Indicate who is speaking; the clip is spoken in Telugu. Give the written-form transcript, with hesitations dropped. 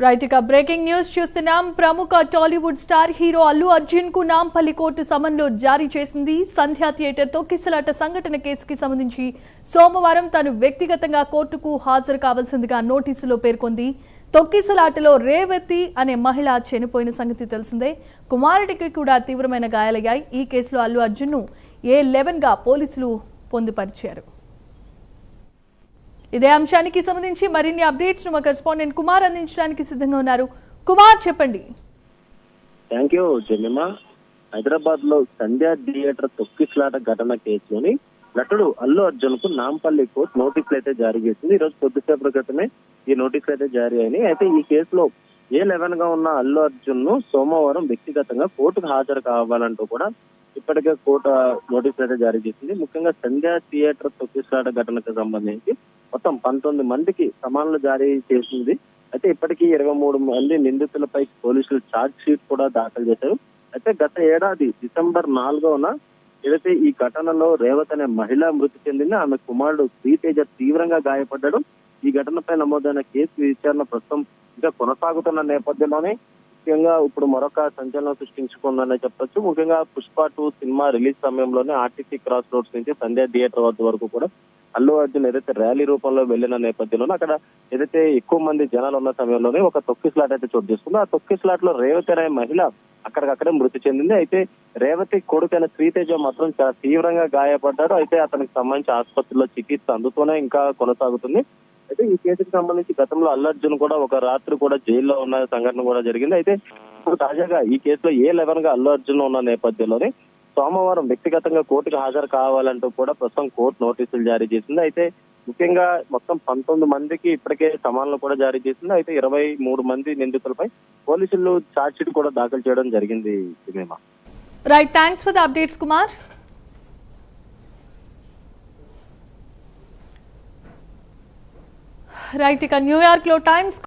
Speaker 1: రైట్ ఇక బ్రేకింగ్ న్యూస్ చూస్తున్నాం. ప్రముఖ టాలీవుడ్ స్టార్ హీరో అల్లు అర్జున్ కు నాంపల్లి కోర్టు సమన్లు జారీ చేసింది. సంధ్యా థియేటర్ తొక్కిసలాట సంఘటన కేసుకి సంబంధించి సోమవారం తాను వ్యక్తిగతంగా కోర్టుకు హాజరు కావాల్సిందిగా నోటీసులో పేర్కొంది. తొక్కిసలాటలో రేవతి అనే మహిళ చనిపోయిన సంగతి తెలిసిందే. కుమారుడికి కూడా తీవ్రమైన గాయాలయ్యాయి. ఈ కేసులో అల్లు అర్జున్ను A11 గా పోలీసులు పొందుపరిచారు. ఇదే అంశానికి సంబంధించి మరిన్ని అప్డేట్స్ మా కరెస్పాండెంట్ కుమార్ అందించడానికి సిద్ధంగా ఉన్నారు. కుమార్, చెప్పండి.
Speaker 2: Thank you జమిమా. హైదరాబాద్ లో సంధ్యా థియేటర్ తొక్కిసలాట ఘటన కేసులోని నటుడు అల్లు అర్జున్ కు నాంపల్లి కోర్టు నోటీసులు అయితే జారీ చేసింది. ఈ రోజు కొద్దిసేపటి క్రితమే ఈ నోటీసులు అయితే జారీ అయినాయి. అయితే ఈ కేసులో A11 గా ఉన్న అల్లు అర్జున్ ను సోమవారం వ్యక్తిగతంగా కోర్టుకు హాజరు కావాలంటూ కూడా ఇప్పటికే కోర్టు నోటీసులు అయితే జారీ చేసింది. ముఖ్యంగా సంధ్యా థియేటర్ తొక్కిసలాట ఘటనకు సంబంధించి మొత్తం 19 మందికి సమన్లు జారీ చేసింది. అయితే ఇప్పటికీ 23 మంది నిందితులపై పోలీసులు ఛార్జ్ షీట్ కూడా దాఖలు చేశారు. అయితే గత ఏడాది డిసెంబర్ 4న ఏదైతే ఈ ఘటనలో రేవతి అనే మహిళ మృతి చెందింది. ఆమె కుమారుడు శ్రీతేజ తీవ్రంగా గాయపడ్డాడు. ఈ ఘటనపై నమోదైన కేసు విచారణ ప్రస్తుతం ఇంకా కొనసాగుతున్న నేపథ్యంలోనే ముఖ్యంగా ఇప్పుడు మరొక సంచలనం సృష్టించుకుందనే చెప్పొచ్చు. ముఖ్యంగా పుష్ప 2 సినిమా రిలీజ్ సమయంలోనే ఆర్టీసీ క్రాస్ రోడ్స్ నుంచి సంధ్యా థియేటర్ వరకు కూడా అల్లు అర్జున్ ఏదైతే ర్యాలీ రూపంలో వెళ్లిన నేపథ్యంలోనే అక్కడ ఏదైతే ఎక్కువ మంది జనాలు ఉన్న సమయంలోనే ఒక తొక్కిసలాట అయితే చోటు చేసుకుంది. ఆ తొక్కిసలాట లో రేవతి అనే మహిళ అక్కడికక్కడే మృతి చెందింది. అయితే రేవతి కొడుకైన శ్రీతేజ మాత్రం చాలా తీవ్రంగా గాయపడ్డాడు. అయితే అతనికి సంబంధించి ఆసుపత్రిలో చికిత్స అందుతూనే ఇంకా కొనసాగుతుంది. అయితే ఈ కేసుకు సంబంధించి గతంలో అల్లు అర్జున్ కూడా ఒక రాత్రి కూడా జైల్లో ఉన్న సంఘటన కూడా జరిగింది. అయితే ఇప్పుడు తాజాగా ఈ కేసులో A11 గా అల్లు అర్జున్ ఉన్న నేపథ్యంలోనే సోమవారం వ్యక్తిగతంగా కోర్టుకు హాజరు కావాలంటూ కూడా ప్రస్తుతం కోర్టు నోటీసులు జారీ చేసింది. అయితే ముఖ్యంగా మొత్తం 19 మందికి ఇప్పటికే సమన్లు కూడా జారీ చేసింది. అయితే 23 మంది నిందితులపై పోలీసులు ఛార్జ్ షీట్ కూడా దాఖలు చేయడం జరిగింది.
Speaker 1: Right, thanks for the updates Kumar. Right, ఇక న్యూయార్క్ లో టైమ్స్